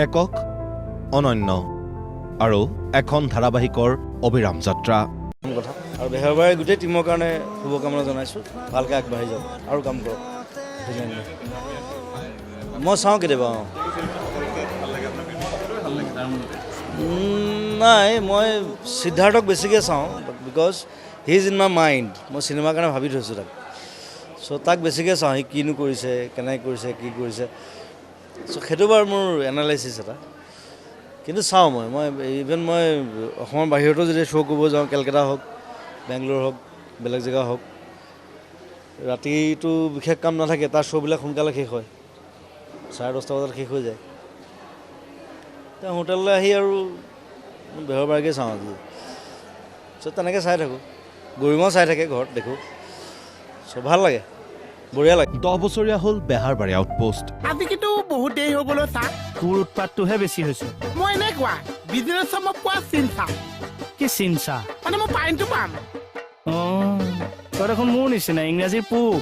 একক অনন্য আৰু এখন ধাৰাবাহিকৰ অবিৰাম যাত্ৰা কথা আৰু বেহৰবাৰী গোটেই টিমৰ কাৰণে শুভকামনা জনাইছোঁ ভালকৈ আগবাঢ়ি যাওক আৰু কাম কৰক মই চাওঁ কেতিয়াবা নাই মই সিদ্ধাৰ্থক বেছিকৈ চাওঁ because he is in my mind মই চিনেমাৰ কাৰণে ভাবি থৈছোঁ তাক চ' তাক বেছিকৈ চাওঁ সি কিনো কৰিছে কেনেকৈ কৰিছে কি কৰিছে চ' সেইটো বাৰু মোৰ এনালাইচিছ এটা কিন্তু চাওঁ মই ইভেন মই অসমৰ বাহিৰতো যদি শ্ব' কৰিব যাওঁ কেলকাতা হওক বেংগলোৰ হওক বেলেগ জেগা হওক ৰাতিটো বিশেষ কাম নাথাকে তাৰ শ্ব'বিলাক সোনকালে শেষ হয় 10:30 বজাত শেষ হৈ যায় তেওঁ হোটেললৈ আহি আৰু বেহৰবাৰীকে চাওঁ আজি চ' তেনেকৈ চাই থাকোঁ গৰিমাও চাই থাকে ঘৰত দেখোঁ চ' ভাল লাগে বঢ়িয়া লাগে 10 বছৰীয়া হ'ল বেহাৰবাৰী আউটপোষ্ট আজি কিন্তু বহুত দেৰি হৈ গ'ল চা তোৰ উৎপাতটোহে বেছি হৈছে মই এনেকুৱা বিজনেছত মই পোৱা চিন্তা কি চিন্তা মানে মই পাইনটো পাম তই দেখোন মোৰ নিচিনা ইংৰাজীৰ পোক